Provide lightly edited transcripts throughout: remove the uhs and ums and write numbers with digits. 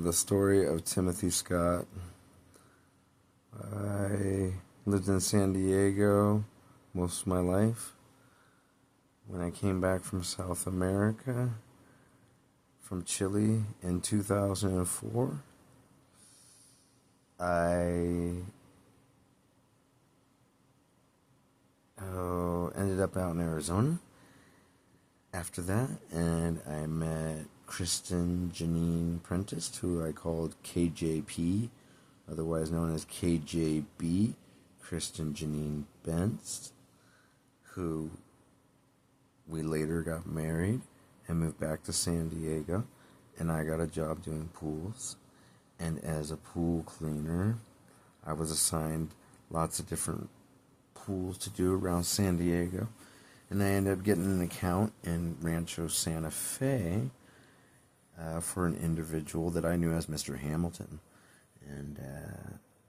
The story of Timothy Scott. I lived in San Diego most of my life. When I came back from South America, from Chile in 2004, I ended up out in Arizona after that, and I met Kristen Janine Prentice, who I called KJP, otherwise known as KJB, Kristen Janine Bentz, who we later got married and moved back to San Diego, and I got a job doing pools. And as a pool cleaner, I was assigned lots of different pools to do around San Diego, and I ended up getting an account in Rancho Santa Fe for an individual that I knew as Mr. Hamilton. And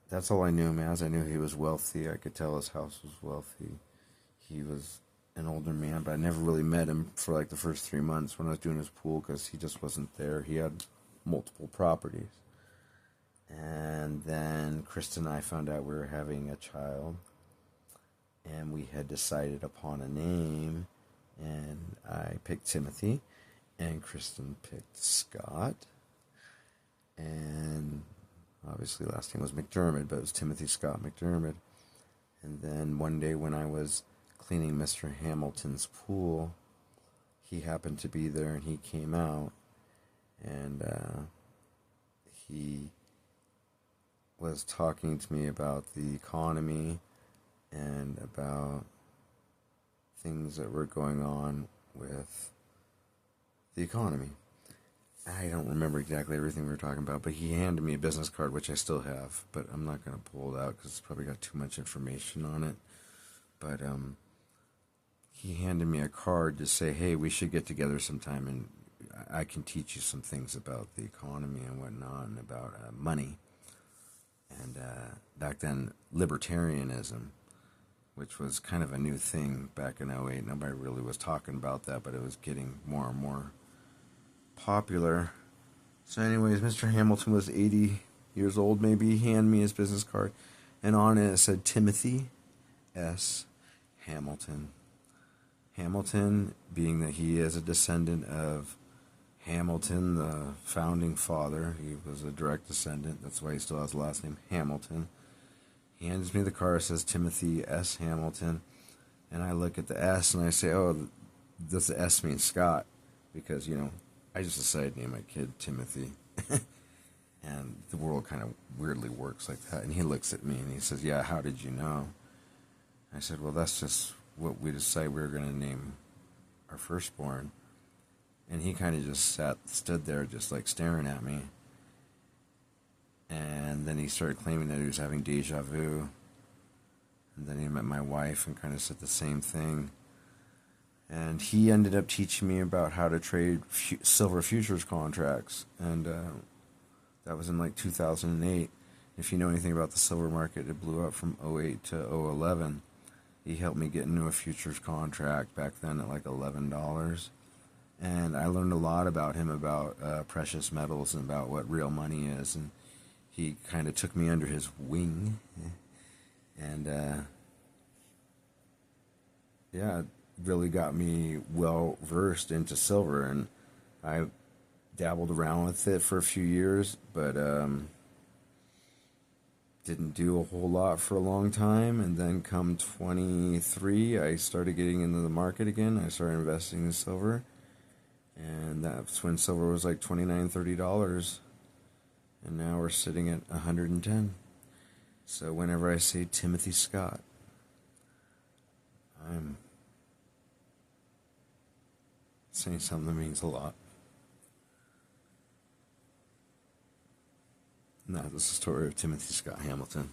that's all I knew him as. I knew he was wealthy. I could tell his house was wealthy. He was an older man, but I never really met him for like the first 3 months when I was doing his pool because he just wasn't there. He had multiple properties. And then Kristen and I found out we were having a child, and we had decided upon a name, and I picked Timothy, and Kristen picked Scott, and obviously last name was McDermott, but it was Timothy Scott McDermott. And then one day when I was cleaning Mr. Hamilton's pool, he happened to be there, and he came out, and he was talking to me about the economy and about things that were going on with the economy. I don't remember exactly everything we were talking about, but he handed me a business card, which I still have, but I'm not going to pull it out because it's probably got too much information on it. But he handed me a card to say, hey, we should get together sometime and I can teach you some things about the economy and whatnot and about money. And back then, libertarianism, which was kind of a new thing back in '08. Nobody really was talking about that, but it was getting more and more popular. So anyways, Mr. Hamilton was 80 years old, maybe. He handed me his business card, and on it said Timothy S. Hamilton. Hamilton, being that he is a descendant of Hamilton, the founding father. He was a direct descendant. That's why he still has the last name, Hamilton. He hands me the card, says Timothy S. Hamilton. And I look at the S and I say, oh, does the S mean Scott? Because, I just decided to name my kid Timothy. And the world kind of weirdly works like that. And he looks at me and he says, yeah, how did you know? I said, well, that's just what we decided we were going to name our firstborn. And he kind of just stood there just like staring at me. And then he started claiming that he was having deja vu. And then he met my wife and kind of said the same thing. And he ended up teaching me about how to trade silver futures contracts. And that was in like 2008. If you know anything about the silver market, it blew up from '08 to 2011. He helped me get into a futures contract back then at like $11. And I learned a lot about him, about precious metals and about what real money is. And he kind of took me under his wing. And, yeah, it really got me well versed into silver. And I dabbled around with it for a few years, but didn't do a whole lot for a long time. And then come 23, I started getting into the market again. I started investing in silver. And that's when silver was like $29, $30. And now we're sitting at 110. So whenever I say Timothy Scott, I'm saying something that means a lot. And that is the story of Timothy Scott Hamilton.